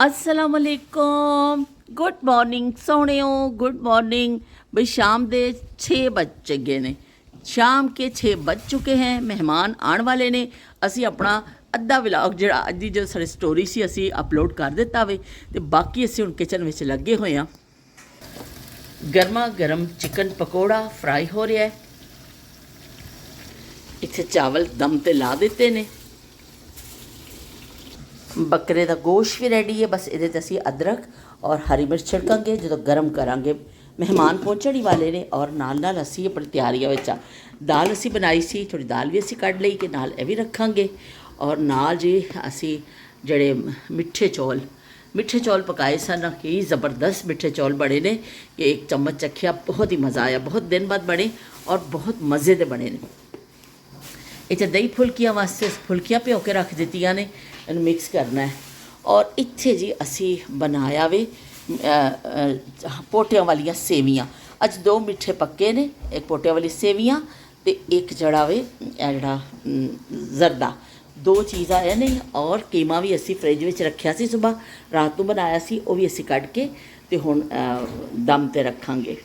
अस्सलाम वालेकुम। Good morning सोहणियो, गुड मॉर्निंग। भाई शाम के 6 बज गए ने, शाम के 6 बज चुके हैं, मेहमान आने वाले ने। असी अपना अद्धा व्लॉग जो अज की जो सारी स्टोरी सी असी अपलोड कर दिता वे, तो बाकी असी हुण किचन में लगे हुए हाँ। गर्मा गर्म चिकन पकौड़ा फ्राई हो रहा है। इत्थे चावल दम ते ला दिते ने। बकरे का गोश्त भी रेडी है, बस ये असी अदरक और हरी मिर्च छिड़कांगे जो गर्म करांगे। मेहमान पहुँचने ही वाले ने और नाल नाल असी अपनी तैयारियों में दाल असी बनाई सी, थोड़ी दाल भी असी कढ़ लई कि नाल ये भी रखांगे। और नाल जी असी जड़े मिठे चौल पकाए सन, कि ज़बरदस्त मिठे चौल बने ने कि एक चम्मच चखिया, बहुत ही मज़ा आया। बहुत दिन बाद बने और बहुत मज़े के बने ने। इत्थे दही फुल्कियां वास्ते फुल्कियां भ्यो के रख दित्तियां ने, इन्हूं मिक्स करना है। और इत्थे जी असी बनाया वे पोटियां वालियां सेवियां। अज 2 मिठे पक्के ने, एक पोटियां वाली सेवियां ते एक जड़ा वे जड़ा जरदा। 2 चीज़ां है ने। और कीमा भी असी फ्रिज में रखिया सी, सुबह रात को बनाया सी, वो भी असी कढ़ के ते हुण दम ते रखांगे।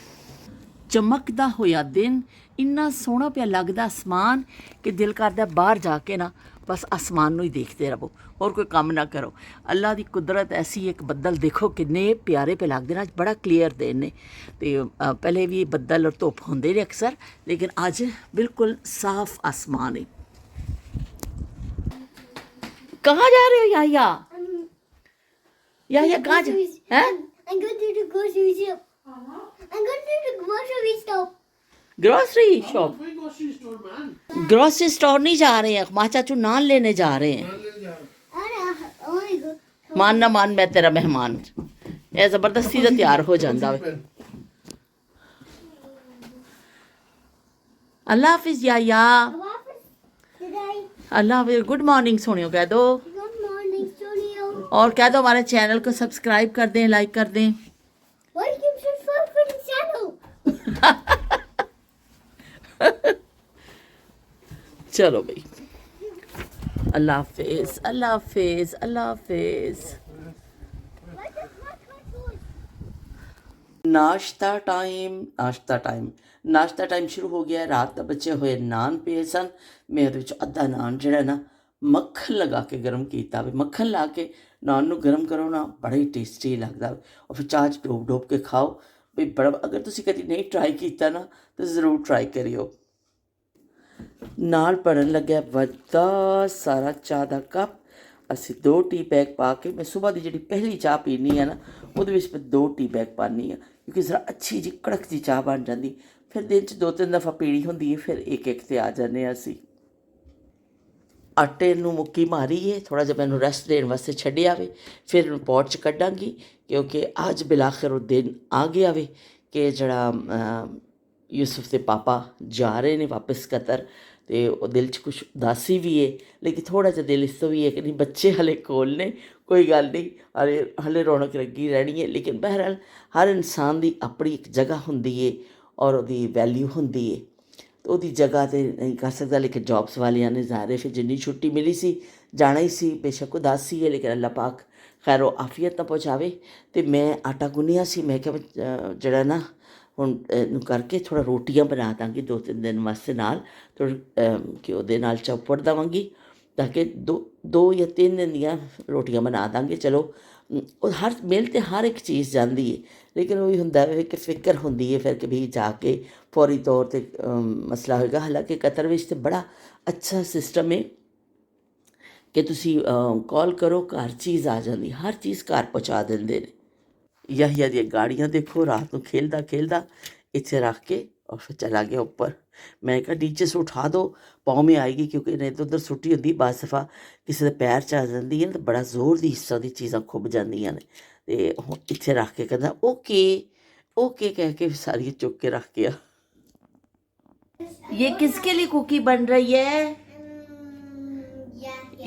चमकदा होया दिन, इन्ना सोहना पिया लगदा आसमान कि दिल करदा बाहर जाके ना बस आसमान नूं ही देखते रहो और कोई काम ना करो। अल्लाह की कुदरत ऐसी, एक बदल देखो किन्ने प्यारे पे लगते हैं। अज बड़ा क्लीयर दिन ने, तो पहले भी बदल और धुप होंदे ने अक्सर, लेकिन अज बिल्कुल साफ आसमान है। कहाँ जा रहे हो याया? याया कहाँ जा? I'm going to the grocery shop. I'm going to the grocery shop. Grocery shop? grocery store, man. Grocery store नहीं जा रहे हैं, माँ चाचू नान लेने जा रहे हैं। I want to go. मान ना मान, मैं तेरा मेहमान। ये जबरदस्ती से तैयार हो जाता वे। अल्लाह हाफिज याया। Today, अल्लाह हाफिज। गुड मॉर्निंग सोनियो कह दो। good morning, studio. और कह दो हमारे चैनल को सब्सक्राइब कर दें, लाइक कर दें। Why do you subscribe for the channel? चलो भाई, अल्लाह हाफिज, अल्लाह हाफिज, अल्लाह हाफिज। नाश्ता टाइम शुरू हो गया। रात का बचे हुए नान पे सन। मैं उहदे विच अद्धा नान जिहड़ा ना मक्खन लगा के गर्म किया। मक्खन ला के नान नूं गर्म करो ना, बड़ा ही टेस्टी लगता। और फिर चाह च डोब के खाओ भी बड़ा। अगर तुसीं कदी नहीं ट्राई किया ना तो ज़रूर ट्राई करियो। नाल भरन लग्या वड्डा सारा चाह का कप। असी 2 टी बैग पा के, मैं सुबह की जी पहली चाह पीनी है ना, वो 2 टी बैग पानी है, क्योंकि जरा अच्छी जी कड़क जी चाह बन जाती। फिर दिन च 2-3 दफ़ा पीनी होंगी है, फिर एक ते आ जाने असी। आटे नूं मुक्की मारी है, थोड़ा जिहा मैनूं रेस्ट देने वास्ते छड्डिया वे। फिर पॉट च कड्डांगी, क्योंकि अज बिलाखिर वो दिन आ गया वे कि जड़ा यूसुफ के पापा जा रहे हैं वापस कतर। तो दिल च कुछ उदासी भी है, लेकिन थोड़ा जिहा दिल इस तो भी है कि नहीं, बच्चे हले कोल ने, कोई गल नहीं, हले रौनक लगी रहनी है। लेकिन बहरहाल हर इंसान की अपनी एक जगह होंदी है और उसकी वैल्यू होंदी है, तो उसकी जगह तो नहीं कर सकता। लेकिन जॉब्स वालियां ने ज़ाहिर फिर जिन्नी छुट्टी मिली सी जाना ही सी। बेशक उदासी है, लेकिन अल्लाह पाक खैर आफियत ना पहुँचावे। तो मैं आटा गुन्निया सी, मैं क्या जड़ा ना हुण करके थोड़ा रोटियां बना दांगी 2-3 दिन वास्ते। नाल थोड़ा घ्यो दे नाल चौपड़ देवांगी, ताकि 2 या 3 दिन दियां रोटियां बना दांगे। चलो हर मिल तो हर एक चीज़ जाती है, लेकिन वही होंदा है कि फिक्र होंदी है फिर कि भी जाके फौरी तौर पर मसला होएगा। हालांकि कतर विच तो बड़ा अच्छा सिस्टम है कि तुसी कॉल करो, घर चीज़ आ जाती, हर चीज़ घर पहुँचा देंदे ने। याहिया दी गाड़ियाँ देखो, रात को खेलदा इत्थे रख के और फिर चला गया ऊपर। मैं कहा नीचे से उठा दो, पाँव में आएगी, क्योंकि नहीं तो उधर सुट्टी होंदी बस दफा किसी के पैर च आ जाती है, तो बड़ा जोर की इस तरह की चीज़ां खुब जांदियां ने। तो इत्थे रख के कहता ओके ओके कह के सारी चुक के रख गया। ये किसके लिए कुकी बन रही है?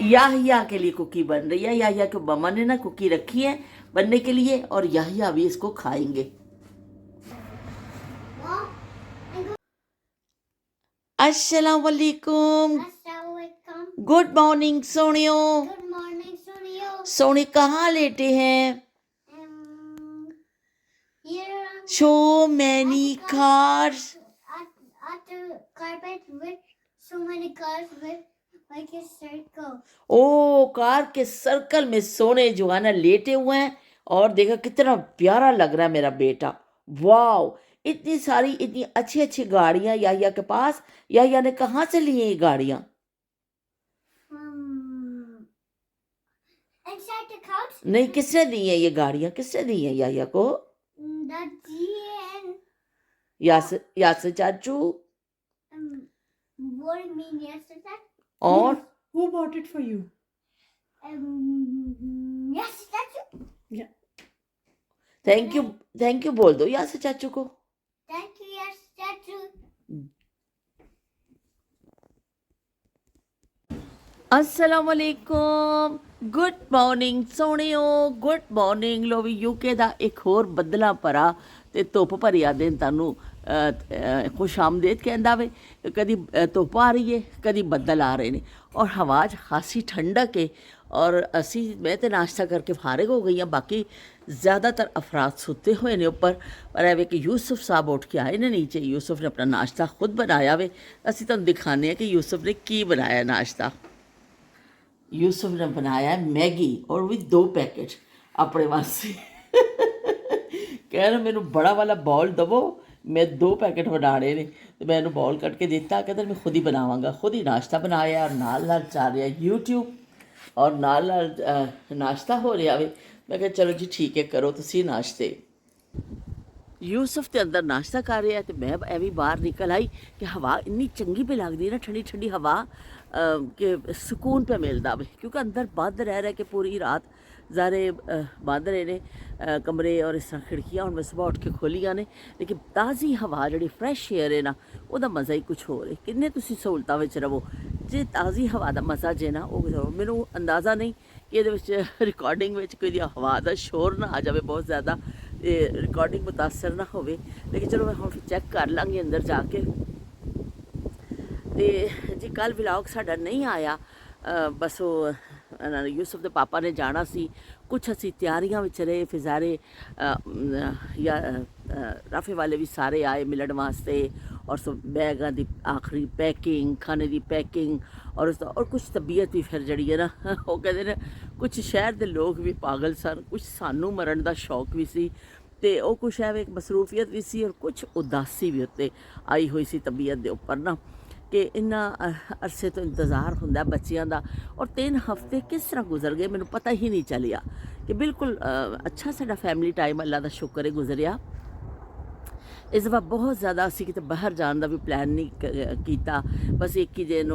याहिया के लिए कुकी बन रही है। याहिया के मम्मा ने ना कुकी रखी है बनने के लिए, और याहिया भी इसको खाएंगे। अस्सलाम वालेकुम। Assalamualaikum. गुड मॉर्निंग सोनियो। Good morning, studio. सोने कहाँ लेटे हैं? Here So many cars. at the carpet with so many cars with like a circle. ओ कार के सर्कल में सोने जो है ना लेटे हुए हैं। और देखा कितना प्यारा लग रहा है मेरा बेटा। वाओ, इतनी सारी इतनी अच्छी अच्छी गाड़ियां याहिया के पास। याहिया ने कहाँ से ली हैं ये गाड़ियां? Inside the couch. नहीं, किसने दी हैं ये गाड़ियां? किसने दी हैं याहिया को? Daddy and यासर चाचू what mean yesterday? और Who bought it for you? Yesterday. Yeah. Thank you बोल दो यासर चाचू को। Thank you, yesterday. अस्सलामुअलैकुम, गुड मॉर्निंग सोहणियो, गुड मॉर्निंग। लो भी यूके ਦਾ ਇੱਕ ਹੋਰ ਬੱਦਲਾਂ ਭਰਾ ਤੇ ਧੁੱਪ ਭਰਿਆ ਦਿਨ ਤੁਹਾਨੂੰ ਖੁਸ਼ ਆਮਦੇਦ ਕਹਿੰਦਾ ਵੇ। ਕਦੀ ਧੁੱਪ ਆ ਰਹੀ ਹੈ, ਕਦੀ ਬੱਦਲ ਆ ਰਹੇ ਨੇ ਔਰ ਹਵਾ 'ਚ ਖਾਸੀ ਠੰਡਕ ਹੈ। ਔਰ ਅਸੀਂ ਮੈਂ ਤਾਂ ਨਾਸ਼ਤਾ ਕਰਕੇ ਫਾਰਿਗ ਹੋ ਗਈ ਹਾਂ। ਬਾਕੀ ज़्यादातर अफराद सोते हुए ने ऊपर। पर है कि यूसुफ साहब उठ के आए ने नीचे। यूसुफ ने अपना नाश्ता खुद बनाया वे। असी तुहानूं दिखाने कि यूसुफ ने की बनाया नाश्ता। यूसुफ ने बनाया मैगी और भी 2 पैकेट अपने वास्ते। कह रहे मैनू बड़ा वाला बॉल दवो, मैं 2 पैकेट बनाने ने। तो मैं बॉल कट के दिता, कहता मैं खुद ही बनावांगा। खुद ही नाश्ता बनाया और नाल चल रहा यूट्यूब और नाल नाश्ता हो रहा वे। मैं कहा चलो जी ठीक है, करो तुसी नाश्ते। यूसुफ तो अंदर नाश्ता कर रहा है तो मैं एवं बाहर निकल आई कि हवा इन्नी चंगी पे लगती है ना, ठंडी ठंडी हवा कि सुकून पे मिलता वे। क्योंकि अंदर बंद रह के पूरी रात ज़ारे बंद रहे ने कमरे और इस तरह खिड़कियाँ हुण मैं सुबह उठ के खोलियां ने। लेकिन ताज़ी हवा जी फ्रैश एयर है ना, वह मज़ा ही कुछ होर है। किन्ने तुसीं सहूलतां विच रवो जे ताज़ी हवा का मज़ा जे ना वो मैनू अंदाज़ा नहीं कि ये रिकॉर्डिंग में कोई हवा का शोर ना आ जाए बहुत ज़्यादा, रिकॉर्डिंग मुतासर ना हो। लेकिन चलो मैं हम चैक कर लाँगी अंदर जाके। तो जी कल व्लॉग साडा नहीं आया, बस वो यूसुफ के पापा ने जाना सी। कुछ असी तैयारियां विच रहे, फिजारे या राफे वाले भी सारे आए मिलण वास्ते। और सब बैगां की आखिरी पैकिंग, खाने की पैकिंग और कुछ तबीयत भी फिर जड़ी है ना वो कहते हैं कुछ शहर के लोग भी पागल सन, कुछ सानू मरण का शौक भी सी ते वो कुछ है एक मसरूफियत भी सी और कुछ उदासी भी उत्ते आई हुई सी तबीयत के उपर ना। कि इन्ना अरसे तो इंतज़ार होंदा बच्चियां दा और 3 हफ्ते किस तरह गुजर गए मैनू पता ही नहीं चलिया। कि बिल्कुल अच्छा साडा फैमिली टाइम अल्लाह का शुक्र है गुजरिया। इस दफ़ा बहुत ज़्यादा असी किते बाहर जाने का भी प्लान नहीं किया। बस एक ही दिन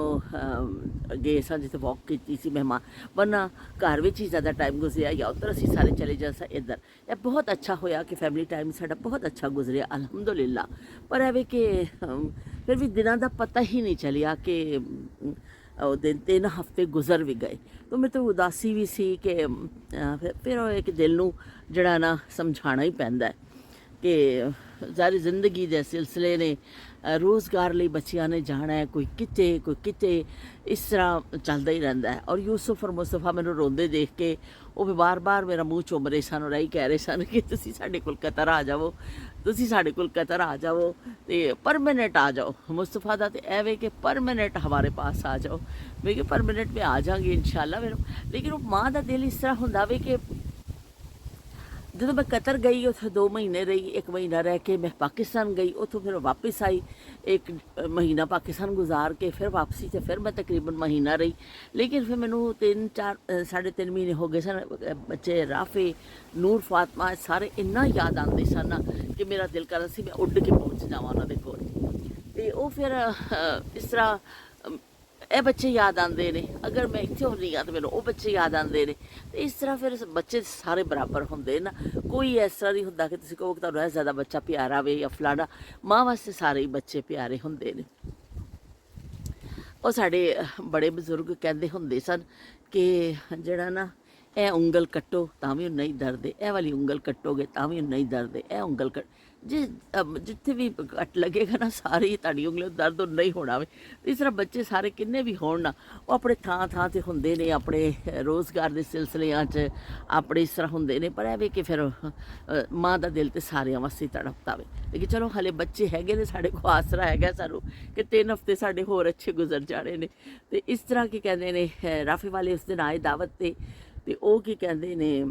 गए सा जिते वॉक की सी मेहमान, वरना घर में ही ज़्यादा टाइम गुजरिया या उधर असी सारे चले जा सा इधर। यह बहुत अच्छा होया कि फैमिली टाइम साडा बहुत अच्छा गुजरिया अल्हम्दुलिल्लाह। पर एवे कि फिर भी दिनों का पता ही नहीं चलिया कि दिन 3 हफ्ते गुजर भी गए। तो मेरे तो उदासी भी सी कि फिर एक दिल नूं जड़ा ना समझाना ही पैंदा है कि सारी जिंदगी के सिलसिले ने रोज़गार लिए बच्चियां ने जाना है, कोई किते इस तरह चलता ही रहता है। और यूसुफ और मुस्तफा मैनू रोंदे देख के वो भी बार बार मेरा मूँह चुम रहे सन और यही कह रहे सन कि तुसी साडे कोल कतर आ जाओ, तुसी साडे कोल कतर आ जाओ तो परमानेंट आ जाओ। मुस्तफा दा ते एवे कि परमानेंट हमारे पास आ जाओ। मैं कि परमानेंट में आ जाऊँगी इंशाल्लाह मेरे। लेकिन वो माँ का दिल इस तरह होंदा वे कि जो मैं कतर गई उतो 2 महीने रही, 1 महीना रह के मैं पाकिस्तान गई, उतो फिर वापस आई 1 महीना पाकिस्तान गुजार के फिर वापसी से फिर मैं तकरीबन महीना रही। लेकिन फिर मैनू 3-3.5 महीने हो गए सन। बच्चे राफे नूर फातमा सारे इन्ना याद आते सन ना कि मेरा दिल कर सी मैं उड़ के पहुँच जावां उन्होंने कोल। ते वो फिर इस तरह ਇਹ ਬੱਚੇ याद आते ने, अगर मैं इतने होनी हाँ तो मैंने वो बच्चे याद आते हैं। तो इस तरह फिर बच्चे सारे बराबर होंगे ना, कोई इस तरह नहीं होंगे कि तुम कहो कि तुहानू ज़्यादा बच्चा प्यारा वे या फलाना। माँ वास्ते सारे ही बच्चे प्यारे होंगे ने। और साढ़े बड़े बजुर्ग कहते होंगे सन कि जड़ा ना ए उंगल कट्टो तां भी नहीं दर्द, ए वाली उंगल कट्टोगे तां भी नहीं दर्द, ए उंगल कट ਜੇ ਜਿੱਥੇ ਵੀ ਕੱਟ ਲੱਗੇਗਾ ਨਾ ਸਾਰੀ ਤੁਹਾਡੀ ਉਂਗਲੀ ਨੂੰ ਦਰਦ ਨਹੀਂ ਹੋਣਾ ਵੇ। ਇਸ ਤਰ੍ਹਾਂ ਬੱਚੇ ਸਾਰੇ ਕਿੰਨੇ ਵੀ ਹੋਣ ਨਾ, ਉਹ ਆਪਣੇ ਥਾਂ ਥਾਂ 'ਤੇ ਹੁੰਦੇ ਨੇ, ਆਪਣੇ ਰੋਜ਼ਗਾਰ ਦੇ ਸਿਲਸਿਲਿਆਂ 'ਚ ਆਪਣੇ ਇਸ ਤਰ੍ਹਾਂ ਹੁੰਦੇ ਨੇ। ਪਰ ਇਹ ਵੀ ਕਿ ਫਿਰ ਮਾਂ ਦਾ ਦਿਲ ਤੇ ਸਾਰਿਆਂ ਵਾਸਤੇ ਤੜਪਦਾ ਵੇ। ਲੇਕਿਨ ਚਲੋ ਹਲੇ ਬੱਚੇ ਹੈਗੇ ਨੇ, ਸਾਡੇ ਕੋਲ ਆਸਰਾ ਹੈਗਾ ਸਾਨੂੰ ਕਿ 3 ਹਫ਼ਤੇ ਸਾਡੇ ਹੋਰ ਅੱਛੇ ਗੁਜ਼ਰ ਜਾਣੇ ਨੇ। ਤੇ ਇਸ ਤਰ੍ਹਾਂ ਕੀ ਕਹਿੰਦੇ ਨੇ, ਰਾਫੀ ਵਾਲੇ ਉਸ ਦਿਨ ਆਏ ਦਾਵਤ ਤੇ ਉਹ ਕੀ ਕਹਿੰਦੇ ਨੇ,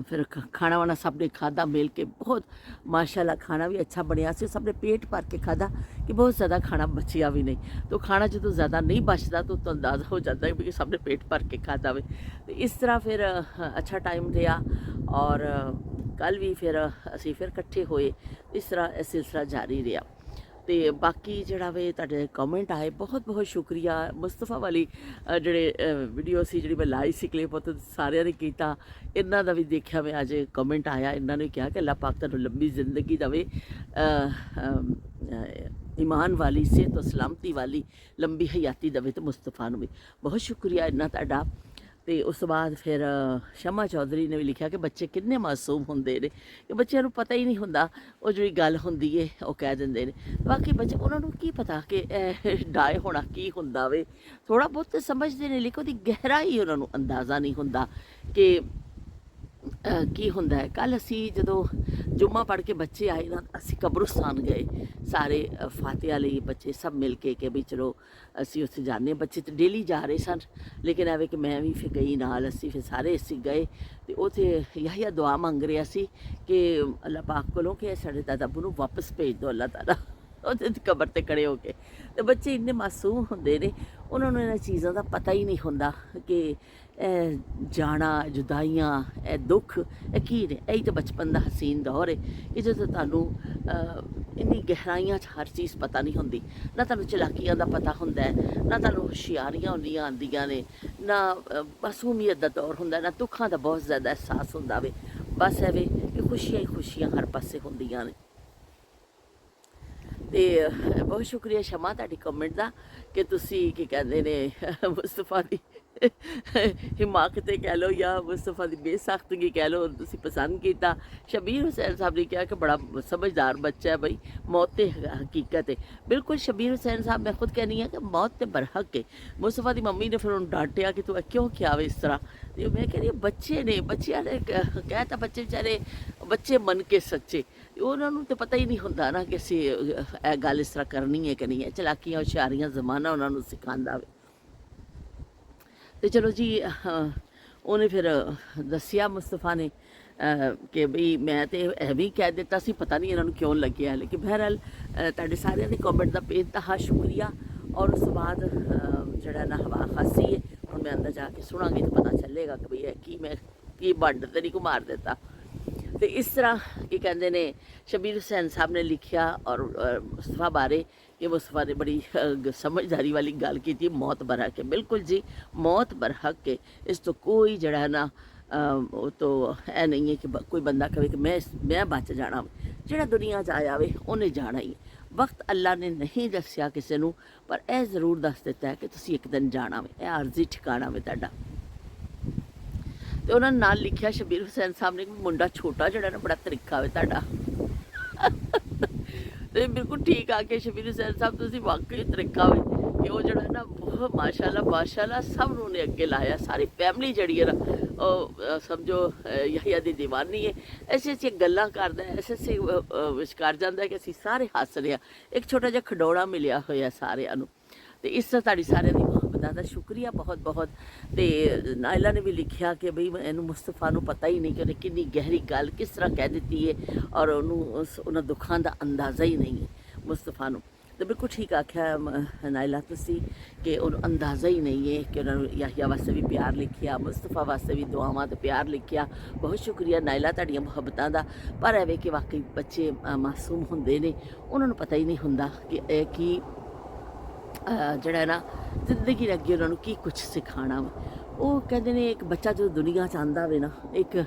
ਫਿਰ ਖਾਣਾ ਵਾਣਾ ਸਭ ਨੇ ਖਾਧਾ ਮਿਲ ਕੇ। ਬਹੁਤ ਮਾਸ਼ਾਅੱਲਾ ਖਾਣਾ ਵੀ ਅੱਛਾ ਬਣਿਆ ਸੀ, ਸਭ ਨੇ ਪੇਟ ਭਰ ਕੇ ਖਾਧਾ ਕਿ ਬਹੁਤ ਜ਼ਿਆਦਾ ਖਾਣਾ ਬਚਿਆ ਵੀ ਨਹੀਂ। तो ਖਾਣਾ ਜਦੋਂ ਜ਼ਿਆਦਾ ਨਹੀਂ ਬਚਦਾ ਤਾਂ ਤੋਂ ਅੰਦਾਜ਼ਾ ਹੋ ਜਾਂਦਾ ਹੈ ਵੀ ਸਭ ਨੇ ਪੇਟ ਭਰ ਕੇ ਖਾਧਾ ਵੇ। ਤੇ ਇਸ ਤਰ੍ਹਾਂ ਫਿਰ ਅੱਛਾ ਟਾਈਮ ਰਿਹਾ। ਔਰ ਕੱਲ੍ਹ ਵੀ ਫਿਰ ਅਸੀਂ ਫਿਰ ਇਕੱਠੇ ਹੋਏ। ਇਸ ਤਰ੍ਹਾਂ ਇਹ ਸਿਲਸਿਲਾ ਜਾਰੀ ਰਿਹਾ। ਤੇ ਬਾਕੀ ਜਿਹੜਾ ਵੇ ਤੁਹਾਡੇ ਕਮੈਂਟ ਆਏ, ਬਹੁਤ ਬਹੁਤ ਸ਼ੁਕਰੀਆ। ਮੁਸਤਫਾ ਵਾਲੀ ਜਿਹੜੇ ਵੀਡੀਓ ਸੀ, ਜਿਹੜੀ ਮੈਂ ਲਾਈ ਸੀ ਕਲਿੱਪ, ਉਹ ਸਾਰਿਆਂ ਨੇ ਕੀਤਾ। ਇਹਨਾਂ ਦਾ ਵੀ ਦੇਖਿਆ ਮੈਂ ਅੱਜ ਕਮੈਂਟ ਆਇਆ, ਇਹਨਾਂ ਨੇ ਕਿਹਾ ਕਿ ਅੱਲਾਹ ਪਾਕ ਤੁਹਾਨੂੰ ਲੰਬੀ ਜ਼ਿੰਦਗੀ ਦੇਵੇ, ਈਮਾਨ ਵਾਲੀ, ਸਿਹਤ ਸਲਾਮਤੀ ਵਾਲੀ ਲੰਬੀ ਹਯਾਤੀ ਦੇਵੇ। ਤੇ ਮੁਸਤਫਾ ਨੂੰ ਵੀ ਬਹੁਤ ਸ਼ੁਕਰੀਆ ਇਹਨਾਂ ਤੁਹਾਡਾ। ਤੇ ਉਸ ਤੋਂ ਬਾਅਦ ਫਿਰ ਸ਼ਮਾ ਚੌਧਰੀ ਨੇ ਵੀ ਲਿਖਿਆ ਕਿ ਬੱਚੇ ਕਿੰਨੇ ਮਾਸੂਮ ਹੁੰਦੇ ਨੇ, ਕਿ ਬੱਚਿਆਂ ਨੂੰ ਪਤਾ ਹੀ ਨਹੀਂ ਹੁੰਦਾ, ਉਹ ਜਿਹੜੀ ਗੱਲ ਹੁੰਦੀ ਏ ਉਹ ਕਹਿ ਦਿੰਦੇ ਨੇ। ਬਾਕੀ ਬੱਚੇ, ਉਹਨਾਂ ਨੂੰ ਕੀ ਪਤਾ ਕਿ ਡਾਏ ਹੋਣਾ ਕੀ ਹੁੰਦਾ ਵੇ। ਥੋੜ੍ਹਾ ਬਹੁਤ ਤਾਂ ਸਮਝਦੇ ਨੇ, ਲੇਕਿਨ ਉਹਦੀ ਗਹਿਰਾਈ ਉਹਨਾਂ ਨੂੰ ਅੰਦਾਜ਼ਾ ਨਹੀਂ ਹੁੰਦਾ ਕਿ ਕੀ ਹੁੰਦਾ ਹੈ। ਕੱਲ੍ਹ ਅਸੀਂ ਜਦੋਂ ਜੁਮਾ ਪੜ੍ਹ ਕੇ ਬੱਚੇ ਆਏ ਨਾ, ਅਸੀਂ ਕਬਰਸਤਾਨ ਗਏ ਸਾਰੇ, ਫਾਤਿਹਾ ਲਈ ਬੱਚੇ ਸਭ ਮਿਲ ਕੇ ਵੀ ਚਲੋ ਅਸੀਂ ਉੱਥੇ ਜਾਂਦੇ। ਬੱਚੇ ਤਾਂ ਡੇਲੀ ਜਾ ਰਹੇ ਸਨ, ਲੇਕਿਨ ਐਵੇਂ ਕਿ ਮੈਂ ਵੀ ਫਿਰ ਗਈ ਨਾਲ। ਅਸੀਂ ਫਿਰ ਸਾਰੇ ਅਸੀਂ ਗਏ ਤੇ ਉੱਥੇ ਯਹੀਆ ਦੁਆ ਮੰਗ ਰਿਹਾ ਸੀ ਕਿ ਅੱਲਾਹ ਪਾਕ ਕੋਲੋਂ ਕਿ ਸਾਡੇ ਦਾਦਾ ਅੱਬੂ ਨੂੰ ਵਾਪਸ ਭੇਜ ਦਿਓ ਅੱਲਾਹ ਤਾਲਾ, ਉਹਦੇ ਕਬਰ ਤੇ ਖੜੇ ਹੋ ਕੇ। ਤੇ ਬੱਚੇ ਇੰਨੇ ਮਾਸੂਮ ਹੁੰਦੇ ਨੇ, ਉਹਨਾਂ ਨੂੰ ਇਹਨਾਂ ਚੀਜ਼ਾਂ ਦਾ ਪਤਾ ਹੀ ਨਹੀਂ ਹੁੰਦਾ ਕਿ ਇਹ ਜਾਣਾ, ਜੁਦਾਈਆਂ, ਇਹ ਦੁੱਖ, ਇਹ ਕੀ ਨੇ। ਇਹੀ ਤਾਂ ਬਚਪਨ ਦਾ ਹਸੀਨ ਦੌਰ ਹੈ ਕਿ ਜਦੋਂ ਤੁਹਾਨੂੰ ਇੰਨੀ ਗਹਿਰਾਈਆਂ 'ਚ ਹਰ ਚੀਜ਼ ਪਤਾ ਨਹੀਂ ਹੁੰਦੀ। ਨਾ ਤੁਹਾਨੂੰ ਚਲਾਕੀਆਂ ਦਾ ਪਤਾ ਹੁੰਦਾ ਹੈ, ਨਾ ਤੁਹਾਨੂੰ ਹੁਸ਼ਿਆਰੀਆਂ ਹੁੰਦੀਆਂ ਆਉਂਦੀਆਂ ਨੇ, ਨਾ ਮਾਸੂਮੀਅਤ ਦਾ ਦੌਰ ਹੁੰਦਾ, ਨਾ ਦੁੱਖਾਂ ਦਾ ਬਹੁਤ ਜ਼ਿਆਦਾ ਅਹਿਸਾਸ ਹੁੰਦਾ ਵੇ। ਬਸ ਐਵੇਂ ਕਿ ਖੁਸ਼ੀਆਂ ਹੀ ਖੁਸ਼ੀਆਂ ਹਰ ਪਾਸੇ ਹੁੰਦੀਆਂ ਨੇ। ਤੇ ਬਹੁਤ ਸ਼ੁਕਰੀਆ ਸ਼ਮਾ ਤੁਹਾਡੀ ਕਮੈਂਟ ਦਾ ਕਿ ਤੁਸੀਂ ਕੀ ਕਹਿੰਦੇ ਨੇ, ਮੁਸਤਫਾ ਦੀ ਹਿਮਾਕਤ ਕਹਿ ਲਓ ਜਾਂ ਮੁਸਤਫਾ ਦੀ ਬੇਸਖਤਗੀ ਕਹਿ ਲਓ, ਤੁਸੀਂ ਪਸੰਦ ਕੀਤਾ। ਸ਼ਬੀਰ ਹੁਸੈਨ ਸਾਹਿਬ ਨੇ ਕਿਹਾ ਕਿ ਬੜਾ ਸਮਝਦਾਰ ਬੱਚਾ ਹੈ ਬਈ, ਮੌਤ ਤੇ ਹਕੀਕਤ ਹੈ। ਬਿਲਕੁਲ ਸ਼ਬੀਰ ਹੁਸੈਨ ਸਾਹਿਬ, ਮੈਂ ਖੁਦ ਕਹਿੰਦੀ ਹਾਂ ਕਿ ਮੌਤ ਤੇ ਬਰਹਕ ਹੈ। ਮੁਸਤਫਾ ਦੀ ਮੰਮੀ ਨੇ ਫਿਰ ਉਹਨੂੰ ਡਾਂਟਿਆ ਕਿ ਤੂੰ ਕਿਉਂ ਕਿਹਾ ਵੇ ਇਸ ਤਰ੍ਹਾਂ। ਤੇ ਮੈਂ ਕਹਿੰਦੀ ਬੱਚੇ ਨੇ, ਬੱਚਿਆਂ ਨੇ ਕਹਿ ਤਾਂ ਬੱਚੇ ਵਿਚਾਰੇ ਬੱਚੇ ਮੰਨ ਕੇ ਸੱਚੇ, ਉਹਨਾਂ ਨੂੰ ਤਾਂ ਪਤਾ ਹੀ ਨਹੀਂ ਹੁੰਦਾ ਨਾ ਕਿ ਅਸੀਂ ਇਹ ਗੱਲ ਇਸ ਤਰ੍ਹਾਂ ਕਰਨੀ ਹੈ ਕਿ ਨਹੀਂ ਹੈ। ਚਲਾਕੀਆਂ ਹੁਸ਼ਿਆਰੀਆਂ ਜ਼ਮਾਨਾ ਉਹਨਾਂ ਨੂੰ ਸਿਖਾਉਂਦਾ ਵੇ। ਤੇ ਚਲੋ ਜੀ, ਉਹਨੇ ਫਿਰ ਦੱਸਿਆ ਮੁਸਤਫਾ ਨੇ ਕਿ ਬਈ ਮੈਂ ਤੇ ਐਵੇਂ ਹੀ ਕਹਿ ਦਿੱਤਾ ਸੀ, ਪਤਾ ਨਹੀਂ ਇਹਨਾਂ ਨੂੰ ਕਿਉਂ ਲੱਗਿਆ। ਲੇਕਿਨ ਬਹਰਹਾਲ ਤੁਹਾਡੇ ਸਾਰਿਆਂ ਦੇ ਕਮੈਂਟ ਦਾ ਬੇਇੰਤਹਾ ਸ਼ੁਕਰੀਆ। ਔਰ ਉਸ ਤੋਂ ਬਾਅਦ ਜਿਹੜਾ ਨਾ ਹਵਾ ਖਾਸੀ ਹੈ, ਹੁਣ ਮੈਂ ਅੰਦਰ ਜਾ ਕੇ ਸੁਣਾਂਗੀ ਤਾਂ ਪਤਾ ਚੱਲੇਗਾ ਕਿ ਬਈ ਇਹ ਕੀ ਮੈਂ ਕੀ ਵੰਡ ਤੇ ਨਹੀਂ ਕੋ ਮਾਰ ਦਿੱਤਾ। ਤੇ ਇਸ ਤਰ੍ਹਾਂ ਕੀ ਕਹਿੰਦੇ ਨੇ, ਸ਼ਬੀਰ ਹੁਸੈਨ ਸਾਹਿਬ ਨੇ ਲਿਖਿਆ ਔਰ ਮੁਸਤਫਾ ਬਾਰੇ ਕਿ ਮੁਸਤਫਾ ਨੇ ਬੜੀ ਸਮਝਦਾਰੀ ਵਾਲੀ ਗੱਲ ਕੀਤੀ, ਮੌਤ ਬਰਹਕ ਹੈ। ਬਿਲਕੁਲ ਜੀ, ਮੌਤ ਬਰਹਕ ਹੈ। ਇਸ ਤੋਂ ਕੋਈ ਜਿਹੜਾ ਹੈ ਨਾ, ਉਹ ਤੋਂ ਇਹ ਨਹੀਂ ਹੈ ਕਿ ਕੋਈ ਬੰਦਾ ਕਹੇ ਕਿ ਮੈਂ ਬਚ ਜਾਣਾ। ਜਿਹੜਾ ਦੁਨੀਆ 'ਚ ਆਇਆ ਵੇ ਉਹਨੇ ਜਾਣਾ ਹੀ। ਵਕਤ ਅੱਲਾ ਨੇ ਨਹੀਂ ਦੱਸਿਆ ਕਿਸੇ ਨੂੰ, ਪਰ ਇਹ ਜ਼ਰੂਰ ਦੱਸ ਦਿੱਤਾ ਹੈ ਕਿ ਤੁਸੀਂ ਇੱਕ ਦਿਨ ਜਾਣਾ ਵੇ, ਇਹ ਆਰਜ਼ੀ ਠਿਕਾਣਾ ਵੇ ਤੁਹਾਡਾ। ਤੇ ਉਹਨਾਂ ਨੇ ਨਾਲ ਲਿਖਿਆ ਸ਼ਬੀਰ ਹੁਸੈਨ ਸਾਹਿਬ ਨੇ, ਮੁੰਡਾ ਛੋਟਾ ਜਿਹੜਾ ਨਾ ਬੜਾ ਤਰੀਕਾ ਵੇ ਤੁਹਾਡਾ। ਤੇ ਬਿਲਕੁਲ ਠੀਕ ਆ ਕੇ ਸ਼ਬੀਰ ਹੁਸੈਨ ਸਾਹਿਬ, ਤੁਸੀਂ ਵਾਕਈ ਤਰੀਕਾ ਵੇ ਕਿ ਉਹ ਜਿਹੜਾ ਨਾ ਬਹੁਤ ਮਾਸ਼ਾਅੱਲਾ ਮਾਸ਼ਾਅੱਲਾ ਸਭ ਨੂੰ ਨੇ ਅੱਗੇ ਲਾਇਆ। ਸਾਰੀ ਫੈਮਿਲੀ ਜਿਹੜੀ ਹੈ ਨਾ, ਉਹ ਸਮਝੋ ਯਹੀਆ ਦੀ ਦੀਵਾਨੀ ਹੈ। ਐਸੀ ਐਸੀ ਗੱਲਾਂ ਕਰਦਾ, ਐਸੇ ਵਿਚਕਾਰ ਜਾਂਦਾ ਕਿ ਅਸੀਂ ਸਾਰੇ ਹੱਸ ਰਹੇ ਹਾਂ। ਇੱਕ ਛੋਟਾ ਜਿਹਾ ਖਡੌਣਾ ਮਿਲਿਆ ਹੋਇਆ ਸਾਰਿਆਂ ਨੂੰ। ਤੇ ਇਸ ਤਰ੍ਹਾਂ ਤੁਹਾਡੀ ਸਾਰਿਆਂ ਦੀ ਮੁਹੱਬਤਾਂ ਦਾ ਸ਼ੁਕਰੀਆ ਬਹੁਤ ਬਹੁਤ। ਤੇ ਨਾਇਲਾ ਨੇ ਵੀ ਲਿਖਿਆ ਕਿ ਬਈ ਇਹਨੂੰ ਮੁਸਤਫਾ ਨੂੰ ਪਤਾ ਹੀ ਨਹੀਂ ਕਿ ਉਹਨੇ ਕਿੰਨੀ ਗਹਿਰੀ ਗੱਲ ਕਿਸ ਤਰ੍ਹਾਂ ਕਹਿ ਦਿੱਤੀ ਹੈ, ਔਰ ਉਹਨੂੰ ਉਹਨਾਂ ਦੁੱਖਾਂ ਦਾ ਅੰਦਾਜ਼ਾ ਹੀ ਨਹੀਂ ਹੈ ਮੁਸਤਫਾ ਨੂੰ। ਤੇ ਬਿਲਕੁਲ ਠੀਕ ਆਖਿਆ ਨਾਇਲਾ ਤੁਸੀਂ ਕਿ ਉਹਨੂੰ ਅੰਦਾਜ਼ਾ ਹੀ ਨਹੀਂ ਹੈ ਕਿ ਉਹਨਾਂ ਨੂੰ ਯਹੀਆ ਵਾਸਤੇ ਵੀ ਪਿਆਰ ਲਿਖਿਆ, ਮੁਸਤਫਾ ਵਾਸਤੇ ਵੀ ਦੁਆਵਾਂ ਤੇ ਪਿਆਰ ਲਿਖਿਆ। ਬਹੁਤ ਸ਼ੁਕਰੀਆ ਨਾਇਲਾ ਤੁਹਾਡੀਆਂ ਮੁਹੱਬਤਾਂ ਦਾ। ਪਰ ਐਵੇਂ ਕਿ ਵਾਕਈ ਬੱਚੇ ਮਾਸੂਮ ਹੁੰਦੇ ਨੇ, ਉਹਨਾਂ ਨੂੰ ਪਤਾ ਹੀ ਨਹੀਂ ਹੁੰਦਾ ਕਿ ਇਹ ਕੀ ਜਿਹੜਾ ਨਾ ਜ਼ਿੰਦਗੀ ਅੱਗੇ ਉਹਨਾਂ ਨੂੰ ਕੀ ਕੁਛ ਸਿਖਾਉਣਾ ਵਾ। ਉਹ ਕਹਿੰਦੇ ਨੇ ਇੱਕ ਬੱਚਾ ਜਦੋਂ ਦੁਨੀਆ 'ਚ ਆਉਂਦਾ ਵੇ ਨਾ, ਇੱਕ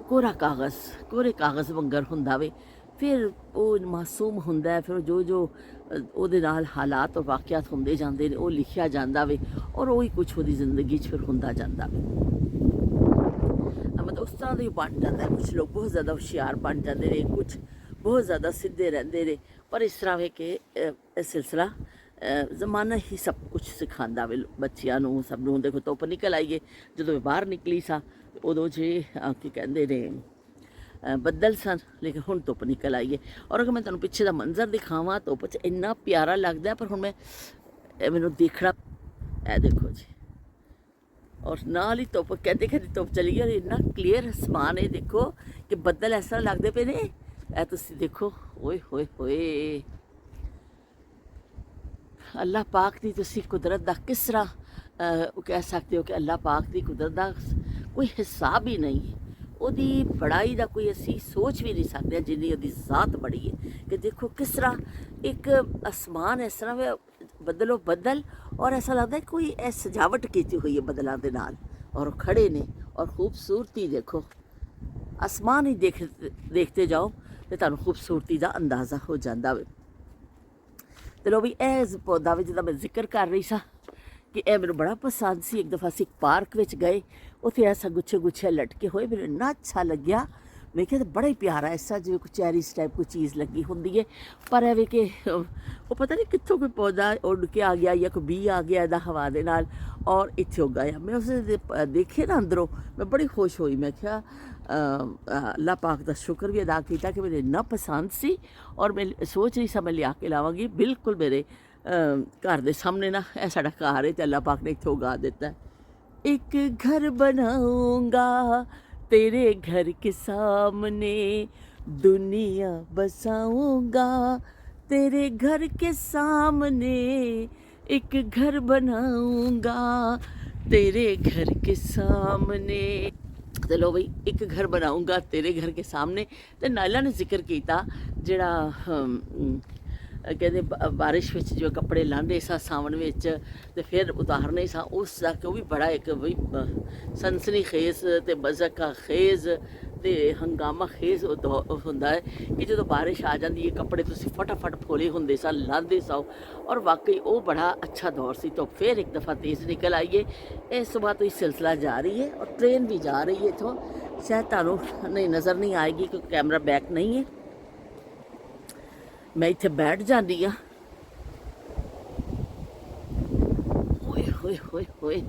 ਕੋਰਾ ਕਾਗਜ਼ ਵਾਂਗਰ ਹੁੰਦਾ ਵੇ। ਫਿਰ ਉਹ ਮਾਸੂਮ ਹੁੰਦਾ ਹੈ, ਫਿਰ ਜੋ ਉਹਦੇ ਨਾਲ ਹਾਲਾਤ ਔਰ ਵਾਕਿਆਤ ਹੁੰਦੇ ਜਾਂਦੇ ਨੇ ਉਹ ਲਿਖਿਆ ਜਾਂਦਾ ਵੇ, ਔਰ ਉਹੀ ਕੁਛ ਉਹਦੀ ਜ਼ਿੰਦਗੀ 'ਚ ਫਿਰ ਹੁੰਦਾ ਜਾਂਦਾ ਵੇ। ਮਤਲਬ ਉਸ ਤਰ੍ਹਾਂ ਦਾ ਹੀ ਬਣ ਜਾਂਦਾ। ਕੁਛ ਲੋਕ ਬਹੁਤ ਜ਼ਿਆਦਾ ਹੁਸ਼ਿਆਰ ਬਣ ਜਾਂਦੇ ਨੇ, ਕੁਛ ਬਹੁਤ ਜ਼ਿਆਦਾ ਸਿੱਧੇ ਰਹਿੰਦੇ ਨੇ। ਪਰ ਇਸ ਤਰ੍ਹਾਂ ਵੇ ਕਿ ਇਹ ਸਿਲਸਿਲਾ ਜ਼ਮਾਨਾ ਹੀ ਸਭ ਕੁਛ ਸਿਖਾਉਂਦਾ ਵੇ ਬੱਚਿਆਂ ਨੂੰ, ਸਭ ਨੂੰ। ਦੇਖੋ ਧੁੱਪ ਨਿਕਲ ਆਈਏ, ਜਦੋਂ ਮੈਂ ਬਾਹਰ ਨਿਕਲੀ ਸਾਂ ਉਦੋਂ ਜੇ ਕੀ ਕਹਿੰਦੇ ਨੇ ਬੱਦਲ ਸਨ, ਲੇਕਿਨ ਹੁਣ ਧੁੱਪ ਨਿਕਲ ਆਈ ਹੈ। ਔਰ ਅਗਰ ਮੈਂ ਤੁਹਾਨੂੰ ਪਿੱਛੇ ਦਾ ਮੰਜ਼ਰ ਦਿਖਾਵਾਂ, ਧੁੱਪ 'ਚ ਇੰਨਾ ਪਿਆਰਾ ਲੱਗਦਾ। ਪਰ ਹੁਣ ਮੈਨੂੰ ਦੇਖਣਾ, ਇਹ ਦੇਖੋ ਜੀ, ਔਰ ਨਾਲ ਹੀ ਧੁੱਪ, ਕਹਿੰਦੇ ਧੁੱਪ ਚਲੀ ਗਈ। ਔਰ ਇੰਨਾ ਕਲੀਅਰ ਅਸਮਾਨ ਹੈ, ਦੇਖੋ ਕਿ ਬੱਦਲ ਇਸ ਤਰ੍ਹਾਂ ਲੱਗਦੇ ਪਏ ਨੇ। ਇਹ ਤੁਸੀਂ ਦੇਖੋ, ਓਏ ਹੋਏ ਹੋਏ, ਅੱਲਾਹ ਪਾਕ ਦੀ ਤੁਸੀਂ ਕੁਦਰਤ ਦਾ ਕਿਸ ਤਰ੍ਹਾਂ ਕਹਿ ਸਕਦੇ ਹੋ ਕਿ ਅੱਲਾਹ ਪਾਕ ਦੀ ਕੁਦਰਤ ਦਾ ਕੋਈ ਹਿਸਾਬ ਹੀ ਨਹੀਂ ਹੈ। ਉਹਦੀ ਬੜਾਈ ਦਾ ਕੋਈ ਅਸੀਂ ਸੋਚ ਵੀ ਨਹੀਂ ਸਕਦੇ ਜਿੰਨੀ ਉਹਦੀ ਜ਼ਾਤ ਬੜੀ ਹੈ। ਕਿ ਦੇਖੋ ਕਿਸ ਤਰ੍ਹਾਂ ਇੱਕ ਅਸਮਾਨ ਇਸ ਤਰ੍ਹਾਂ ਬੱਦਲੋ ਬੱਦਲ, ਔਰ ਐਸਾ ਲੱਗਦਾ ਕੋਈ ਇਹ ਸਜਾਵਟ ਕੀਤੀ ਹੋਈ ਹੈ ਬੱਦਲਾਂ ਦੇ ਨਾਲ, ਔਰ ਉਹ ਖੜੇ ਨੇ। ਔਰ ਖੂਬਸੂਰਤੀ ਦੇਖੋ, ਅਸਮਾਨ ਹੀ ਦੇਖਦੇ ਜਾਓ ਤੇ ਤੁਹਾਨੂੰ ਖੂਬਸੂਰਤੀ ਦਾ ਅੰਦਾਜ਼ਾ ਹੋ ਜਾਂਦਾ ਵੇ। ਤੇ ਲੋ ਵੀ ਇਹ ਪੌਦਾ ਵੀ ਜਿਹਦਾ ਮੈਂ ਜ਼ਿਕਰ ਕਰ ਰਹੀ ਸਾਂ ਕਿ ਇਹ ਮੈਨੂੰ ਬੜਾ ਪਸੰਦ ਸੀ। ਇੱਕ ਦਫਾ ਅਸੀਂ ਇੱਕ ਪਾਰਕ ਵਿੱਚ ਗਏ, ਉੱਥੇ ਐਸਾ ਗੁੱਛੇ ਗੁੱਛੇ ਲਟਕੇ ਹੋਏ, ਮੈਨੂੰ ਇੰਨਾ ਅੱਛਾ ਲੱਗਿਆ। ਮੈਂ ਕਿਹਾ ਬੜਾ ਹੀ ਪਿਆਰਾ, ਐਸਾ ਜਿਵੇਂ ਕੋਈ ਚੈਰੀਸ ਟਾਈਪ ਕੋਈ ਚੀਜ਼ ਲੱਗੀ ਹੁੰਦੀ ਹੈ। ਪਰ ਐਵੇਂ ਕਿ ਉਹ ਪਤਾ ਨਹੀਂ ਕਿੱਥੋਂ ਕੋਈ ਪੌਦਾ ਉੱਡ ਕੇ ਆ ਗਿਆ ਜਾਂ ਕੋਈ ਬੀ ਆ ਗਿਆ ਇਹਦਾ ਹਵਾ ਦੇ ਨਾਲ, ਔਰ ਇੱਥੇ ਉੱਗ ਆਇਆ। ਮੈਂ ਉਸ ਦੇਖੇ ਨਾ ਅੰਦਰੋਂ, ਮੈਂ ਬੜੀ ਖੁਸ਼ ਹੋਈ। ਮੈਂ ਕਿਹਾ ਅੱਲਾਹ ਪਾਕ ਦਾ ਸ਼ੁਕਰ ਵੀ ਅਦਾ ਕੀਤਾ ਕਿ ਮੈਨੂੰ ਇੰਨਾ ਪਸੰਦ ਸੀ। ਔਰ ਮੈਂ ਸੋਚ ਰਹੀ ਸਾਂ ਮੈਂ ਲਿਆ ਕੇ ਲਾਵਾਂਗੀ। ਬਿਲਕੁਲ ਮੇਰੇ ਘਰ ਦੇ ਸਾਹਮਣੇ ਨਾ, ਇਹ ਸਾਡਾ ਘਰ ਹੈ ਤੇ ਅੱਲਾਹ ਪਾਕ ਨੇ ਇੱਥੇ ਉਗਾ ਦਿੱਤਾ। ਇੱਕ ਘਰ ਬਣਾਉਂਗਾ तेरे घर के सामने, दुनिया बसाऊंगा तेरे घर के सामने, एक घर बनाऊंगा तेरे घर के सामने। ਤੇ ਲੋ ਬਈ, ਇੱਕ ਘਰ ਬਣਾਉਂਗਾ ਤੇਰੇ ਘਰ ਕੇ ਸਾਹਮਣੇ। ਤੇ ਨਾਇਲਾ ਨੇ ਜ਼ਿਕਰ ਕੀਤਾ ਜਿਹੜਾ ਕਹਿੰਦੇ ਬਾਰਿਸ਼ ਵਿੱਚ ਜਿਵੇਂ ਕੱਪੜੇ ਲਾਂਦੇ ਸਾਂ ਸਾਵਣ ਵਿੱਚ ਤੇ ਫਿਰ ਉਤਾਰਨੇ ਸਾਂ, ਉਸ ਦਾ ਕਿ ਉਹ ਵੀ ਬੜਾ ਇੱਕ ਬਈ ਸਨਸਨੀ ਖੇਜ਼ ਤੇ ਮਜ਼ਕਾ ਖੇਜ਼ ਤੇ ਹੰਗਾਮਾ ਖੇਜ਼ ਹੁੰਦਾ ਹੈ ਕਿ ਜਦੋਂ ਬਾਰਿਸ਼ ਆ ਜਾਂਦੀ ਹੈ, ਕੱਪੜੇ ਤੁਸੀਂ ਫਟਾਫਟ ਫੋਲੇ ਹੁੰਦੇ ਸਾਂ, ਲਾਂਦੇ ਸਾਂ। ਔਰ ਵਾਕਈ ਉਹ ਬੜਾ ਅੱਛਾ ਦੌਰ ਸੀ। तो फिर एक दफ़ा तेज़ निकल आइए। इस सुबह तो ये सिलसिला जारी है और ट्रेन भी जा रही है इतों, शायद तानू नहीं नज़र नहीं आएगी क्योंकि कैमरा बैक नहीं है। मैं इत्थे बैठ जाती हाँ, होए होए होए होए,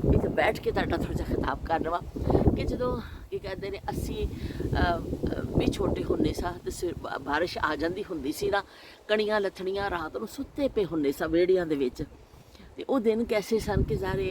इत्थे बैठ के तुहाडा थोड़ा जिहा खिताब कर लवां कि जदों की कहते हैं असी भी छोटे हुंदे सां ते बारिश आ जाती हुंदी सी ना, कणियां लथणियां रात नूं सुत्ते पे हुंदे सां वेड़ियां दे विच। ਤੇ ਉਹ ਦਿਨ ਕੈਸੇ ਸਨ ਕਿ ਸਾਰੇ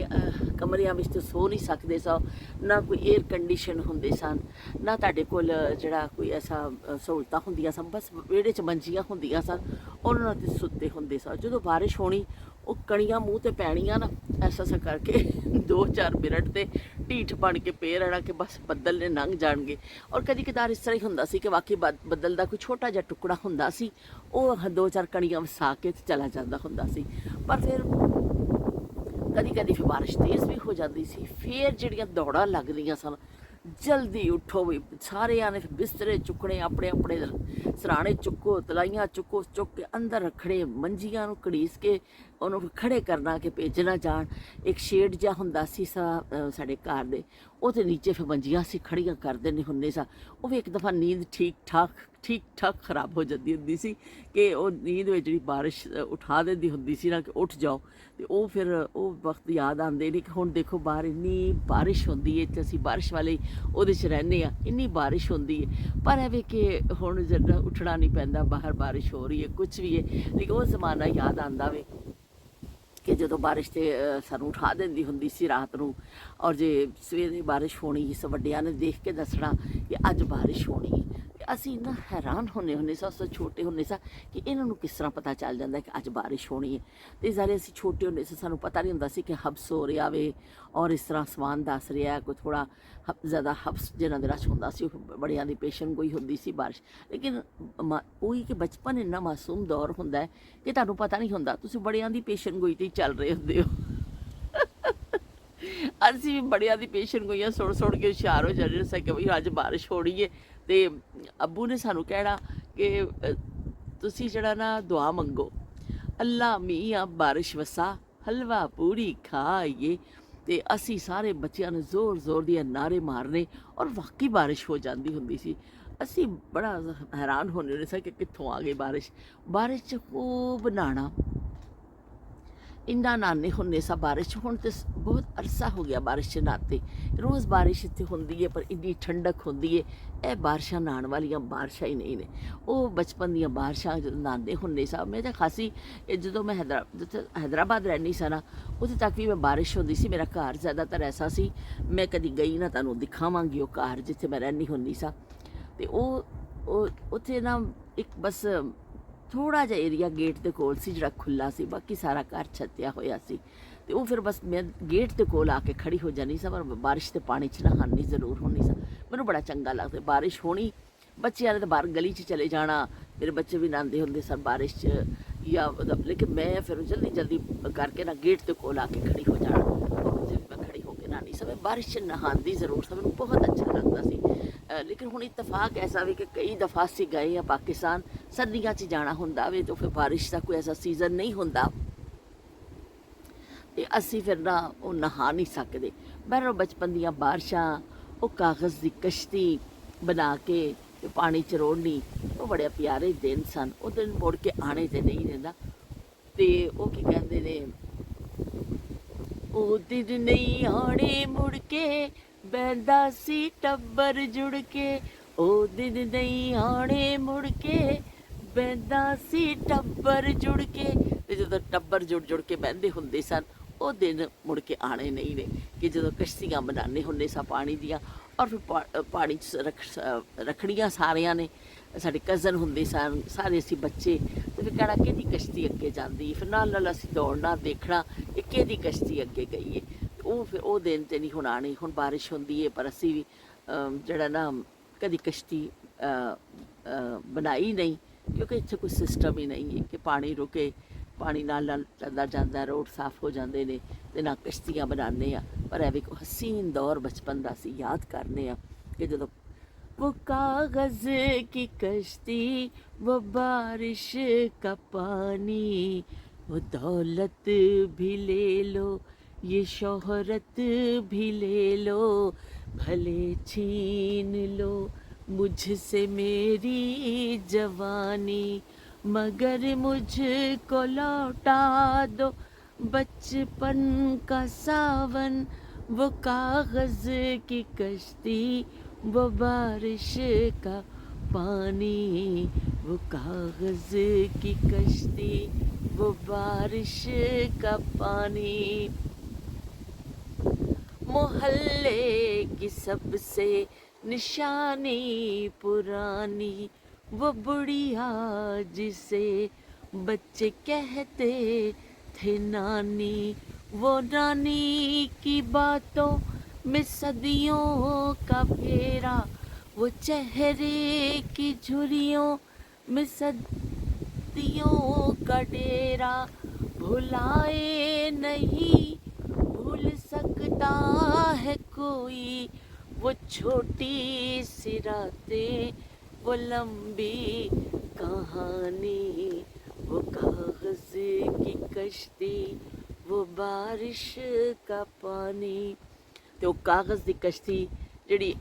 ਕਮਰਿਆਂ ਵਿੱਚ ਤਾਂ ਸੋ ਨਹੀਂ ਸਕਦੇ ਸਾਂ, ਨਾ ਕੋਈ ਏਅਰ ਕੰਡੀਸ਼ਨ ਹੁੰਦੇ ਸਨ, ਨਾ ਤੁਹਾਡੇ ਕੋਲ ਜਿਹੜਾ ਕੋਈ ਐਸਾ ਸਹੂਲਤਾਂ ਹੁੰਦੀਆਂ ਸਨ। ਬਸ ਵਿਹੜੇ 'ਚ ਮੰਜੀਆਂ ਹੁੰਦੀਆਂ ਸਨ, ਉਹਨਾਂ 'ਤੇ ਸੁੱਤੇ ਹੁੰਦੇ ਸਨ। ਜਦੋਂ ਬਾਰਿਸ਼ ਹੋਣੀ, ਉਹ ਕਣੀਆਂ ਮੂੰਹ 'ਤੇ ਪੈਣੀਆਂ ਨਾ, ਐਸਾ ਕਰਕੇ 2-4 ਮਿੰਟ ਤੇ ਢੀਠ ਬਣ ਕੇ ਪਏ ਰਹਿਣਾ ਕਿ ਬਸ ਬੱਦਲ ਨੇ ਲੰਘ ਜਾਣਗੇ। ਔਰ ਕਦੀ ਕਦਾਰ ਇਸ ਤਰ੍ਹਾਂ ਹੀ ਹੁੰਦਾ ਸੀ ਕਿ ਵਾਕਈ ਬੱਦਲ ਦਾ ਕੋਈ ਛੋਟਾ ਜਿਹਾ ਟੁਕੜਾ ਹੁੰਦਾ ਸੀ, ਉਹ 2-4 ਕਣੀਆਂ ਵਸਾ ਕੇ ਚਲਾ ਜਾਂਦਾ ਹੁੰਦਾ ਸੀ। ਪਰ ਫਿਰ कदी कदी फिर बारिश तेज़ भी हो जाती सी। फिर जड़ियाँ दौड़ा लगदियां सन, जल्दी उठो भी सारे आने, फिर बिस्तरे चुकने, अपने अपने सराणे चुको, तलाइयां चुको, चुक के अंदर रखने, मंजियां नूं घड़ीस के उन्होंने खड़े करना कि भेज ना जान। एक शेड जिहा हुंदा सी साडे घर दे, ਉਹਦੇ नीचे फिर मंजियां असीं खड़ियां कर देने हुंदे सां। ਉਹ ਵੀ ਇੱਕ ਦਫਾ नींद ठीक ठाक खराब हो जाती हुंदी सी कि ਉਹ नींद ਵਿੱਚ ਜਿਹੜੀ ਬਾਰਿਸ਼ ਉਠਾ ਦਿੰਦੀ ਹੁੰਦੀ ਸੀ ਨਾ ਕਿ ਉੱਠ ਜਾਓ। ਤੇ ਉਹ ਫਿਰ ਉਹ ਵਕਤ ਯਾਦ ਆਉਂਦੇ ਨੇ ਕਿ ਹੁਣ ਦੇਖੋ ਬਾਹਰ ਇੰਨੀ ਬਾਰਿਸ਼ ਹੁੰਦੀ ਹੈ ਤੇ ਅਸੀਂ ਬਾਰਿਸ਼ ਵਾਲੇ ਉਹਦੇ 'ਚ ਰਹਿੰਦੇ ਹਾਂ, ਇੰਨੀ ਬਾਰਿਸ਼ ਹੁੰਦੀ ਹੈ। ਪਰ ਐਵੇਂ ਕਿ ਹੁਣ ਜਿਹੜਾ ਉੱਠਣਾ ਨਹੀਂ ਪੈਂਦਾ, ਬਾਹਰ ਬਾਰਿਸ਼ ਹੋ ਰਹੀ ਹੈ, ਕੁਛ ਵੀ ਹੈ, ਲੇਕਿਨ ਉਹ ਜ਼ਮਾਨਾ ਯਾਦ ਆਉਂਦਾ ਵੇ ਕਿ ਜਦੋਂ ਬਾਰਿਸ਼ ਤੇ ਸਾਨੂੰ ਉਠਾ ਦਿੰਦੀ ਹੁੰਦੀ ਸੀ ਰਾਤ ਨੂੰ। ਔਰ ਜੇ ਸਵੇਰੇ ਬਾਰਿਸ਼ ਹੋਣੀ, ਵੱਡਿਆਂ ਨੇ ਦੇਖ ਕੇ ਦੱਸਣਾ ਕਿ ਅੱਜ ਬਾਰਿਸ਼ ਹੋਣੀ ਹੈ। ਅਸੀਂ ਇੰਨਾ ਹੈਰਾਨ ਹੁੰਦੇ ਸਾਂ, ਉਸ ਤੋਂ ਛੋਟੇ ਹੁੰਦੇ ਸਾਂ ਕਿ ਇਹਨਾਂ ਨੂੰ ਕਿਸ ਤਰ੍ਹਾਂ ਪਤਾ ਚੱਲ ਜਾਂਦਾ ਕਿ ਅੱਜ ਬਾਰਿਸ਼ ਹੋਣੀ ਹੈ। ਅਤੇ ਸਾਰੇ ਅਸੀਂ ਛੋਟੇ ਹੁੰਦੇ ਸੀ, ਸਾਨੂੰ ਪਤਾ ਨਹੀਂ ਹੁੰਦਾ ਸੀ ਕਿ ਹਬਸ ਹੋ ਰਿਹਾ ਵੇ ਔਰ ਇਸ ਤਰ੍ਹਾਂ ਅਸਮਾਨ ਦੱਸ ਰਿਹਾ ਕੋਈ ਥੋੜ੍ਹਾ ਜ਼ਿਆਦਾ ਹਬਸ ਜਿਹਨਾਂ ਦੇ ਰਸ਼ ਹੁੰਦਾ ਸੀ, ਉਹ ਬੜਿਆਂ ਦੀ ਪੇਸ਼ਨ ਗੋਈ ਹੁੰਦੀ ਸੀ ਬਾਰਿਸ਼। ਲੇਕਿਨ ਉਹੀ ਕਿ ਬਚਪਨ ਇੰਨਾ ਮਾਸੂਮ ਦੌਰ ਹੁੰਦਾ ਹੈ ਕਿ ਤੁਹਾਨੂੰ ਪਤਾ ਨਹੀਂ ਹੁੰਦਾ, ਤੁਸੀਂ ਬੜਿਆਂ ਦੀ ਪੇਸ਼ਨ ਗੋਈ 'ਤੇ ਹੀ ਚੱਲ ਰਹੇ ਹੁੰਦੇ ਹੋ। ਅਸੀਂ ਵੀ ਬੜਿਆਂ ਦੀ ਪੇਸ਼ਨ ਗੋਈਆਂ ਸੁਣ ਕੇ ਹੁਸ਼ਿਆਰ ਹੋ ਜਾਂਦੇ ਸਾਂ ਕਿ ਬਈ ਅੱਜ ਬਾਰਿਸ਼ ਹੋਣੀ ਹੈ। ਤੇ ਅੱਬੂ ਨੇ ਸਾਨੂੰ ਕਹਿਣਾ ਕਿ ਤੁਸੀਂ ਜਿਹੜਾ ਨਾ ਦੁਆ ਮੰਗੋ, ਅੱਲਾ ਮੀਆਂ ਬਾਰਿਸ਼ ਵਸਾ, ਹਲਵਾ ਪੂਰੀ ਖਾਈਏ। ਤੇ ਅਸੀਂ ਸਾਰੇ ਬੱਚਿਆਂ ਨੇ ਜ਼ੋਰ ਜ਼ੋਰ ਦੀਆਂ ਨਾਅਰੇ ਮਾਰਨੇ ਔਰ ਵਾਕਈ ਬਾਰਿਸ਼ ਹੋ ਜਾਂਦੀ ਹੁੰਦੀ ਸੀ। ਅਸੀਂ ਬੜਾ ਹੈਰਾਨ ਹੁੰਦੇ ਹੁੰਦੇ ਸੀ ਕਿ ਕਿੱਥੋਂ ਆ ਗਈ ਬਾਰਿਸ਼। ਬਾਰਿਸ਼ 'ਚ ਖੂਬ ਨਹਾਉਣਾ, ਇੰਨਾ ਨਹਾਉਂਦੇ ਹੁੰਦੇ ਸਾਂ ਬਾਰਿਸ਼ 'ਚ। ਹੁਣ ਤਾਂ ਬਹੁਤ ਅਰਸਾ ਹੋ ਗਿਆ ਬਾਰਿਸ਼ 'ਚ ਨਹਾਤੇ। ਰੋਜ਼ ਬਾਰਿਸ਼ ਇੱਥੇ ਹੁੰਦੀ ਹੈ ਪਰ ਇੰਨੀ ਠੰਡਕ ਹੁੰਦੀ ਹੈ। ਇਹ ਬਾਰਿਸ਼ਾਂ ਨਹਾਉਣ ਵਾਲੀਆਂ ਬਾਰਿਸ਼ਾਂ ਹੀ ਨਹੀਂ ਨੇ। ਉਹ ਬਚਪਨ ਦੀਆਂ ਬਾਰਿਸ਼ਾਂ ਜਦੋਂ ਨਹਾਉਂਦੇ ਹੁੰਦੇ ਸਾਂ। ਮੈਂ ਤਾਂ ਖਾਸੀ ਜਦੋਂ ਮੈਂ ਜਿੱਥੇ ਹੈਦਰਾਬਾਦ ਰਹਿੰਦੀ ਸਾਂ ਨਾ, ਉੱਥੇ ਤੱਕ ਵੀ ਮੈਂ ਬਾਰਿਸ਼ ਹੁੰਦੀ ਸੀ। ਮੇਰਾ ਘਰ ਜ਼ਿਆਦਾਤਰ ਐਸਾ ਸੀ, ਮੈਂ ਕਦੀ ਗਈ ਨਾ ਤੁਹਾਨੂੰ ਦਿਖਾਵਾਂਗੀ ਉਹ ਘਰ ਜਿੱਥੇ ਮੈਂ ਰਹਿੰਦੀ ਹੁੰਦੀ ਸਾਂ। ਅਤੇ ਉਹ ਉੱਥੇ ਨਾ ਇੱਕ ਬਸ ਥੋੜ੍ਹਾ ਜਿਹਾ ਏਰੀਆ ਗੇਟ ਦੇ ਕੋਲ ਸੀ ਜਿਹੜਾ ਖੁੱਲ੍ਹਾ ਸੀ, ਬਾਕੀ ਸਾਰਾ ਘਰ ਛੱਤਿਆ ਹੋਇਆ ਸੀ। ਅਤੇ ਉਹ ਫਿਰ ਬਸ ਮੈਂ ਗੇਟ ਦੇ ਕੋਲ ਆ ਕੇ ਖੜੀ ਹੋ ਜਾਂਦੀ ਸਾਂ, ਪਰ ਬਾਰਿਸ਼ ਦੇ ਪਾਣੀ 'ਚ ਨਹਾਉਣੀ ਜ਼ਰੂਰ ਹੁੰਦੀ ਸਾਂ। ਮੈਨੂੰ ਬੜਾ ਚੰਗਾ ਲੱਗਦਾ ਬਾਰਿਸ਼ ਹੋਣੀ। ਬੱਚਿਆਂ ਨੇ ਤਾਂ ਬਾਹਰ ਗਲੀ 'ਚ ਚਲੇ ਜਾਣਾ, ਮੇਰੇ ਬੱਚੇ ਵੀ ਨਹਾਉਂਦੇ ਹੁੰਦੇ ਸਨ ਬਾਰਿਸ਼ 'ਚ ਜਾਂ ਮਤਲਬ, ਲੇਕਿਨ ਮੈਂ ਫਿਰ ਜਲਦੀ ਜਲਦੀ ਕਰਕੇ ਨਾ ਗੇਟ ਦੇ ਕੋਲ ਆ ਕੇ ਖੜੀ ਹੋ ਜਾਣਾ, ਔਰ ਉੱਥੇ ਵੀ ਮੈਂ ਖੜੀ ਹੋ ਕੇ ਨਹਾਉਣੀ ਸਾਂ। ਮੈਂ ਬਾਰਿਸ਼ 'ਚ ਨਹਾਉਂਦੀ ਜ਼ਰੂਰ ਸਾਂ, ਮੈਨੂੰ ਬਹੁਤ ਅੱਛਾ ਲੱਗਦਾ ਸੀ। ਲੇਕਿਨ ਹੁਣ ਇਤਫਾਕ ਐਸਾ ਵੀ ਕਿ ਕਈ ਦਫਾ ਅਸੀਂ ਗਏ ਆ ਪਾਕਿਸਤਾਨ, ਸਰਦੀਆਂ 'ਚ ਜਾਣਾ ਹੁੰਦਾ ਵੇ ਤਾਂ ਫਿਰ ਬਾਰਿਸ਼ ਦਾ ਕੋਈ ਐਸਾ ਸੀਜ਼ਨ ਨਹੀਂ ਹੁੰਦਾ ਅਤੇ ਅਸੀਂ ਫਿਰ ਨਾ ਉਹ ਨਹਾ ਨਹੀਂ ਸਕਦੇ। ਬਹਿਰੋਂ ਬਚਪਨ ਦੀਆਂ ਬਾਰਿਸ਼ਾਂ, ਉਹ ਕਾਗਜ਼ ਦੀ ਕਸ਼ਤੀ ਬਣਾ ਕੇ ਤੇ ਪਾਣੀ 'ਚ ਰੋੜਨੀ, ਉਹ ਬੜੇ ਪਿਆਰੇ ਦਿਨ ਸਨ। ਉਹ ਦਿਨ ਮੁੜ ਕੇ ਆਣੇ ਤੇ ਨਹੀਂ ਰਹਿੰਦਾ। ਅਤੇ ਉਹ ਕੀ ਕਹਿੰਦੇ ਨੇ, ਉਹ ਦਿਨ ਨਹੀਂ ਆਣੇ ਮੁੜ ਕੇ, ਬਹਿੰਦਾ ਸੀ ਟੱਬਰ ਜੁੜ ਕੇ। ਉਹ ਦਿਨ ਨਹੀਂ ਆਣੇ ਮੁੜ ਕੇ, ਬਹਿੰਦਾ ਸੀ ਟੱਬਰ ਜੁੜ ਕੇ। ਤੇ ਜਦੋਂ ਟੱਬਰ ਜੁੜ ਕੇ ਬਹਿੰਦੇ ਹੁੰਦੇ ਸਨ, ਉਹ ਦਿਨ ਮੁੜ ਕੇ ਆਣੇ ਨਹੀਂ ਨੇ ਕਿ ਜਦੋਂ ਕਸ਼ਤੀਆਂ ਬਣਾਉਂਦੇ ਹੁੰਦੇ ਸਾਂ ਪਾਣੀ ਦੀਆਂ, ਔਰ ਫਿਰ ਪਾਣੀ 'ਚ ਰੱਖਣੀਆਂ ਸਾਰਿਆਂ ਨੇ। ਸਾਡੇ ਕਜ਼ਨ ਹੁੰਦੇ ਸਨ, ਸਾਰੇ ਅਸੀਂ ਬੱਚੇ, ਅਤੇ ਫਿਰ ਕਹਿਣਾ ਕਿਹਦੀ ਕਸ਼ਤੀ ਅੱਗੇ ਜਾਂਦੀ, ਫਿਰ ਨਾਲ ਨਾਲ ਅਸੀਂ ਦੌੜਨਾ ਦੇਖਣਾ ਇਹ ਕਿਹਦੀ ਕਸ਼ਤੀ ਅੱਗੇ ਗਈ ਹੈ। ਉਹ ਫਿਰ ਉਹ ਦਿਨ ਤੇ ਨਹੀਂ ਹੁਣ ਆਉਣੇ। ਹੁਣ ਬਾਰਿਸ਼ ਹੁੰਦੀ ਹੈ ਪਰ ਅਸੀਂ ਵੀ ਜਿਹੜਾ ਨਾ ਕਦੀ ਕਸ਼ਤੀ ਬਣਾਈ ਨਹੀਂ, ਕਿਉਂਕਿ ਇੱਥੇ ਕੋਈ ਸਿਸਟਮ ਹੀ ਨਹੀਂ ਹੈ ਕਿ ਪਾਣੀ ਰੁਕੇ, ਪਾਣੀ ਨਾਲ ਨਾਲ ਚੱਲਦਾ ਜਾਂਦਾ, ਰੋਡ ਸਾਫ਼ ਹੋ ਜਾਂਦੇ ਨੇ ਅਤੇ ਨਾ ਕਸ਼ਤੀਆਂ ਬਣਾਉਂਦੇ ਆ। ਪਰ ਇਹ ਵੀ ਇੱਕ ਹਸੀਨ ਦੌਰ ਬਚਪਨ ਦਾ ਅਸੀਂ ਯਾਦ ਕਰਨੇ ਆ ਕਿ ਜਦੋਂ वो कागज की कश्ती, वो बारिश का पानी, वो दौलत भी ले लो, ये शोहरत भी ले लो, भले छीन लो मुझसे मेरी जवानी, मगर मुझको लौटा दो बचपन का सावन, वो कागज की कश्ती, वो बारिश का पानी, वो कागज की कश्ती, वो बारिश का पानी। मोहल्ले की सबसे निशानी पुरानी, वो बुढ़िया जिसे बच्चे कहते थे नानी, वो नानी की बातों में सदियों का फेरा, वो चेहरे की झुर्रियों में सदियों का डेरा, भुलाए नहीं भूल सकता है कोई, वो छोटी सी रातें, वो लंबी कहानी, वो कागज की कश्ती, वो बारिश का पानी। ਤੇ ਉਹ ਕਾਗਜ਼ ਦੀ ਕਸ਼ਤੀ ਜਿਹੜੀ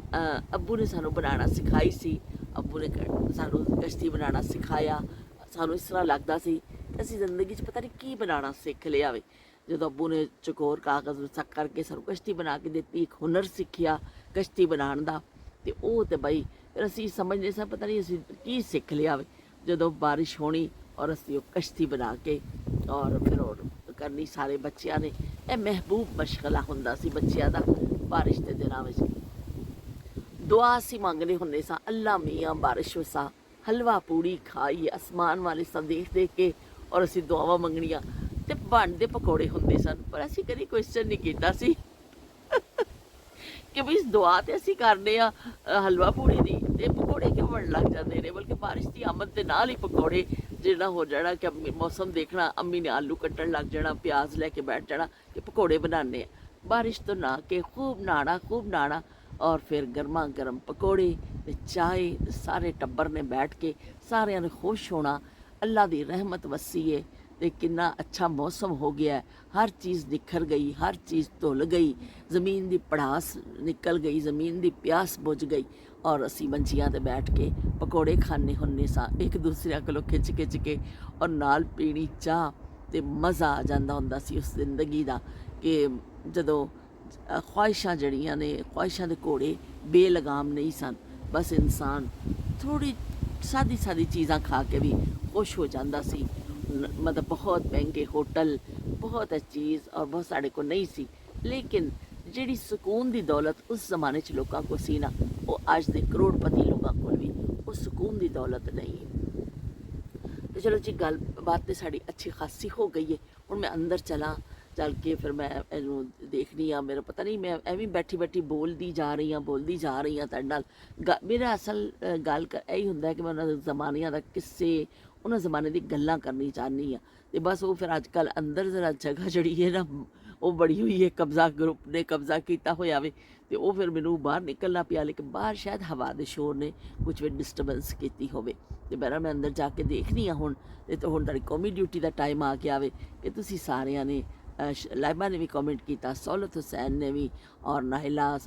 ਅੱਬੂ ਨੇ ਸਾਨੂੰ ਬਣਾਉਣਾ ਸਿਖਾਈ ਸੀ, ਅੱਬੂ ਨੇ ਸਾਨੂੰ ਕਸ਼ਤੀ ਬਣਾਉਣਾ ਸਿਖਾਇਆ। ਸਾਨੂੰ ਇਸ ਤਰ੍ਹਾਂ ਲੱਗਦਾ ਸੀ ਕਿ ਅਸੀਂ ਜ਼ਿੰਦਗੀ 'ਚ ਪਤਾ ਨਹੀਂ ਕੀ ਬਣਾਉਣਾ ਸਿੱਖ ਲਿਆ ਵੇ। ਜਦੋਂ ਅੱਬੂ ਨੇ ਚਕੋਰ ਕਾਗਜ਼ ਨੂੰ ਸੱਕ ਕਰਕੇ ਸਾਨੂੰ ਕਸ਼ਤੀ ਬਣਾ ਕੇ ਦਿੱਤੀ, ਇੱਕ ਹੁਨਰ ਸਿੱਖਿਆ ਕਸ਼ਤੀ ਬਣਾਉਣ ਦਾ, ਅਤੇ ਉਹ ਤਾਂ ਬਈ ਫਿਰ ਅਸੀਂ ਸਮਝਦੇ ਸਾਂ ਪਤਾ ਨਹੀਂ ਅਸੀਂ ਕੀ ਸਿੱਖ ਲਿਆ ਵੇ। ਜਦੋਂ ਬਾਰਿਸ਼ ਹੋਣੀ ਔਰ ਅਸੀਂ ਉਹ ਕਸ਼ਤੀ ਬਣਾ ਕੇ ਔਰ ਫਿਰ ਉਹ ਕਰਨੀ ਸਾਰੇ ਬੱਚਿਆਂ ਨੇ। ਇਹ ਮਹਿਬੂਬ ਮਸ਼ਗਲਾ ਹੁੰਦਾ ਸੀ ਬੱਚਿਆਂ ਦਾ ਬਾਰਿਸ਼ ਦੇ ਦਿਨਾਂ ਵਿੱਚ। ਦੁਆ ਅਸੀਂ ਮੰਗਦੇ ਹੁੰਦੇ ਸਾਂ, ਅੱਲਾ ਮੀਆਂ ਬਾਰਿਸ਼ ਵਸਾ, ਹਲਵਾ ਪੂੜੀ ਖਾਈ ਅਸਮਾਨ ਵਾਲੇ ਸਾਂ ਦੇਖ ਦੇਖ ਕੇ, ਔਰ ਅਸੀਂ ਦੁਆਵਾਂ ਮੰਗਣੀਆਂ। ਅਤੇ ਬਣਦੇ ਪਕੌੜੇ ਹੁੰਦੇ ਸਨ, ਪਰ ਅਸੀਂ ਕਦੀ ਕੁਐਸਚਨ ਨਹੀਂ ਕੀਤਾ ਸੀ ਕਿ ਵੀ ਇਸ ਦੁਆ ਤੇ ਅਸੀਂ ਕਰਦੇ ਆ ਹਲਵਾ ਪੂੜੀ ਦੀ, ਅਤੇ ਪਕੌੜੇ ਕਿਉਂ ਬਣਨ ਲੱਗ ਜਾਂਦੇ ਨੇ। ਬਲਕਿ ਬਾਰਿਸ਼ ਦੀ ਆਮਦ ਦੇ ਨਾਲ ਹੀ ਪਕੌੜੇ ਜਿਹੜਾ ਹੋ ਜਾਣਾ ਕਿ ਮੌਸਮ ਦੇਖਣਾ, ਅੰਮੀ ਨੇ ਆਲੂ ਕੱਟਣ ਲੱਗ ਜਾਣਾ, ਪਿਆਜ਼ ਲੈ ਕੇ ਬੈਠ ਜਾਣਾ ਕਿ ਪਕੌੜੇ ਬਣਾਉਂਦੇ ਆ। ਬਾਰਿਸ਼ ਤੋਂ ਨਹਾ ਕੇ ਖੂਬ ਨਹਾਉਣਾ ਔਰ ਫਿਰ ਗਰਮਾ ਗਰਮ ਪਕੌੜੇ ਅਤੇ ਚਾਏ, ਸਾਰੇ ਟੱਬਰ ਨੇ ਬੈਠ ਕੇ ਸਾਰਿਆਂ ਨੇ ਖੁਸ਼ ਹੋਣਾ। ਅੱਲਾ ਦੀ ਰਹਿਮਤ ਵਸੀ ਹੈ ਅਤੇ ਤੇ ਕਿੰਨਾ ਅੱਛਾ ਮੌਸਮ ਹੋ ਗਿਆ, ਹਰ ਚੀਜ਼ ਨਿਖਰ ਗਈ, ਹਰ ਚੀਜ਼ ਧੁੱਲ ਗਈ, ਜ਼ਮੀਨ ਦੀ ਪੜਾਸ ਨਿਕਲ ਗਈ, ਜ਼ਮੀਨ ਦੀ ਪਿਆਸ ਬੁਝ ਗਈ। ਔਰ ਅਸੀਂ ਮੰਜੀਆਂ ਤੇ ਬੈਠ ਕੇ ਪਕੌੜੇ ਖਾਣੇ ਹੁੰਦੇ ਸਾਂ ਇੱਕ ਦੂਸਰਿਆਂ ਕੋਲੋਂ ਖਿੱਚ ਖਿੱਚ ਕੇ, ਔਰ ਨਾਲ ਪੀਣੀ ਚਾਹ, ਤੇ ਮਜ਼ਾ ਆ ਜਾਂਦਾ ਹੁੰਦਾ ਸੀ ਉਸ ਜ਼ਿੰਦਗੀ ਦਾ ਕਿ ਜਦੋਂ ਖਵਾਹਿਸ਼ਾਂ ਜਿਹੜੀਆਂ ਨੇ, ਖਵਾਹਿਸ਼ਾਂ ਦੇ ਘੋੜੇ ਬੇਲਗਾਮ ਨਹੀਂ ਸਨ। ਬਸ ਇਨਸਾਨ ਥੋੜ੍ਹੀ ਸਾਦੀ ਸਾਦੀ ਚੀਜ਼ਾਂ ਖਾ ਕੇ ਵੀ ਖੁਸ਼ ਹੋ ਜਾਂਦਾ ਸੀ। ਮਤਲਬ ਬਹੁਤ ਮਹਿੰਗੇ ਹੋਟਲ, ਬਹੁਤ ਚੀਜ਼ ਔਰ ਬਹੁਤ ਸਾਡੇ ਕੋਲ ਨਹੀਂ ਸੀ, ਲੇਕਿਨ ਜਿਹੜੀ ਸਕੂਨ ਦੀ ਦੌਲਤ ਉਸ ਜ਼ਮਾਨੇ 'ਚ ਲੋਕਾਂ ਕੋਲ ਸੀ ਨਾ, ਉਹ ਅੱਜ ਦੇ ਕਰੋੜਪਤੀ ਲੋਕਾਂ ਕੋਲ ਵੀ ਉਹ ਸਕੂਨ ਦੀ ਦੌਲਤ ਨਹੀਂ ਹੈ। ਤੇ ਚਲੋ ਜੀ, ਗੱਲਬਾਤ ਤੇ ਸਾਡੀ ਅੱਛੀ ਖਾਸੀ ਹੋ ਗਈ ਹੈ। ਹੁਣ ਮੈਂ ਅੰਦਰ ਚੱਲ ਕੇ ਫਿਰ ਮੈਂ ਇਹਨੂੰ ਦੇਖਦੀ ਹਾਂ। ਮੇਰਾ ਪਤਾ ਨਹੀਂ, ਮੈਂ ਐਵੇਂ ਬੈਠੀ ਬੈਠੀ ਬੋਲਦੀ ਜਾ ਰਹੀ ਹਾਂ ਤੁਹਾਡੇ ਨਾਲ। ਮੇਰਾ ਅਸਲ ਗੱਲ ਇਹੀ ਹੁੰਦਾ ਹੈ ਕਿ ਮੈਂ ਉਹਨਾਂ ਦੇ ਜ਼ਮਾਨਿਆਂ ਦਾ ਕਿੱਸੇ, ਉਹਨਾਂ ਜ਼ਮਾਨੇ ਦੀ ਗੱਲਾਂ ਕਰਨੀ ਚਾਹੁੰਦੀ ਹਾਂ। ਤੇ ਬਸ ਉਹ ਫਿਰ ਅੱਜ ਕੱਲ੍ਹ ਅੰਦਰ ਜ਼ਰਾ ਜਗ੍ਹਾ ਜਿਹੜੀ ਹੈ ਨਾ, ਉਹ ਬੜੀ ਹੋਈ ਹੈ, ਕਬਜ਼ਾ ਗਰੁੱਪ ਨੇ ਕਬਜ਼ਾ ਕੀਤਾ ਹੋਇਆ ਵੇ, ਤੇ ਉਹ ਫਿਰ ਮੈਨੂੰ ਬਾਹਰ ਨਿਕਲਣਾ ਪਿਆ। ਲੇਕਿਨ ਬਾਹਰ ਸ਼ਾਇਦ ਹਵਾ ਦੇ ਸ਼ੋਰ ਨੇ ਕੁਝ ਵੀ ਡਿਸਟਰਬੈਂਸ ਕੀਤੀ ਹੋਵੇ, ਤੇ ਬਹਿਰਾ ਮੈਂ ਅੰਦਰ ਜਾ ਕੇ ਦੇਖਦੀ ਹਾਂ ਹੁਣ। ਤੇ ਹੁਣ ਤੁਹਾਡੀ ਕੌਮੀ ਡਿਊਟੀ ਦਾ ਟਾਈਮ ਆ ਗਿਆ ਵੇ ਕਿ ਤੁਸੀਂ ਸਾਰਿਆਂ ਨੇ, ਲਾਇਬਾ ਨੇ ਵੀ ਕਮੈਂਟ ਕੀਤਾ, ਸੌਲਤ ਹੁਸੈਨ ਨੇ ਵੀ, ਔਰ ਨਾਹਿਲਾ,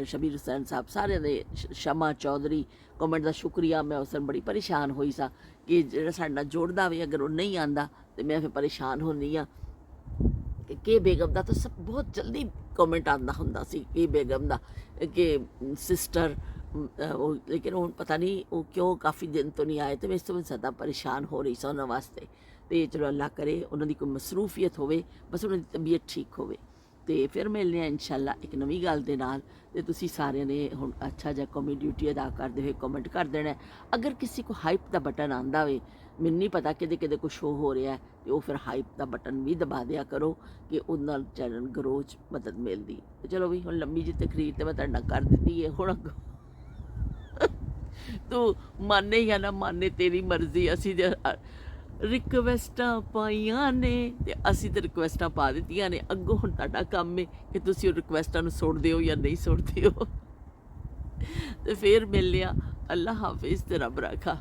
ਸ਼ਬੀਰ ਹੁਸੈਨ ਸਾਹਿਬ, ਸਾਰਿਆਂ ਦੇ, ਸ਼ਮਾ ਚੌਧਰੀ ਕਮੈਂਟ ਦਾ ਸ਼ੁਕਰੀਆ। ਮੈਂ ਉਸ ਦਿਨ ਬੜੀ ਪਰੇਸ਼ਾਨ ਹੋਈ ਸਾਂ ਕਿ ਜਿਹੜਾ ਸਾਡੇ ਨਾਲ ਜੁੜਦਾ ਵੀ ਅਗਰ ਉਹ ਨਹੀਂ ਆਉਂਦਾ ਤੇ ਮੈਂ ਫਿਰ ਪਰੇਸ਼ਾਨ ਹੁੰਦੀ ਹਾਂ। ਕਿ ਬੇਗਮ ਦਾ ਤਾਂ ਸਭ ਬਹੁਤ ਜਲਦੀ ਕਮੈਂਟ ਆਉਂਦਾ ਹੁੰਦਾ ਸੀ, ਕਿ ਬੇਗਮ ਦਾ ਕਿ ਸਿਸਟਰ, ਉਹ ਲੇਕਿਨ ਹੁਣ ਪਤਾ ਨਹੀਂ ਉਹ ਕਿਉਂ ਕਾਫੀ ਦਿਨ ਤੋਂ ਨਹੀਂ ਆਏ, ਤੇ ਮੈਂ ਇਸ ਤੋਂ ਜ਼ਿਆਦਾ ਪਰੇਸ਼ਾਨ ਹੋ ਰਹੀ ਸਾਂ ਉਹਨਾਂ ਵਾਸਤੇ। ਤੇ ਚਲੋ ਅੱਲਾ ਕਰੇ ਉਹਨਾਂ ਦੀ ਕੋਈ ਮਸਰੂਫੀਅਤ ਹੋਵੇ, ਬਸ ਉਹਨਾਂ ਦੀ ਤਬੀਅਤ ਠੀਕ ਹੋਵੇ। ਤੇ ਫਿਰ ਮਿਲਦੇ ਹਾਂ ਇਨਸ਼ਾਅੱਲਾ ਇੱਕ ਨਵੀਂ ਗੱਲ ਦੇ ਨਾਲ। ਤੇ ਤੁਸੀਂ ਸਾਰਿਆਂ ਨੇ ਹੁਣ ਅੱਛਾ ਜਿਹਾ ਕੌਮੀ ਡਿਊਟੀ ਅਦਾ ਕਰਦੇ ਹੋਏ ਕਮੈਂਟ ਕਰ ਦੇਣਾ। ਅਗਰ ਕਿਸੇ ਕੋ ਹਾਈਪ ਦਾ ਬਟਨ ਆਉਂਦਾ ਵੇ, ਮੈਨੂੰ ਨਹੀਂ ਪਤਾ ਕਿਹਦੇ ਕਿਹਦੇ ਕੋ ਸ਼ੋਅ ਹੋ ਰਿਹਾ, ਤੇ ਉਹ ਫਿਰ ਹਾਈਪ ਦਾ ਬਟਨ ਵੀ ਦਬਾ ਦਿਆ ਕਰੋ ਕਿ ਉਹਦੇ ਨਾਲ ਚੈਨਲ ਗਰੋ 'ਚ ਮਦਦ ਮਿਲਦੀ। ਤੇ ਚਲੋ ਵੀ ਹੁਣ ਲੰਮੀ ਜਿਹੀ ਤਕਰੀਰ ਤੇ ਮੈਂ ਤੁਹਾਡੇ ਨਾਲ ਕਰ ਦਿੱਤੀ ਹੈ। ਹੁਣ ਤੂੰ ਮੰਨੇ ਜਾਂ ਨਾ ਮੰਨੇ ਤੇਰੀ ਮਰਜ਼ੀ। ਅਸੀਂ ਜੇ ਰਿਕਵੈਸਟਾਂ ਪਾਈਆਂ ਨੇ ਤੇ ਅਸੀਂ ਤਾਂ ਰਿਕਵੈਸਟਾਂ ਪਾ ਦਿੱਤੀਆਂ ਨੇ, ਅੱਗੋਂ ਹੁਣ ਤੁਹਾਡਾ ਕੰਮ ਹੈ ਕਿ ਤੁਸੀਂ ਉਹ ਰਿਕਵੈਸਟਾਂ ਨੂੰ ਸੁਣਦੇ ਹੋ ਜਾਂ ਨਹੀਂ ਸੁਣਦੇ ਹੋ। ਤੇ ਫਿਰ ਮਿਲ ਲਿਆ। ਅੱਲਾ ਹਾਫਿਜ਼ ਤੇ ਰੱਬ ਰਾਖਾ।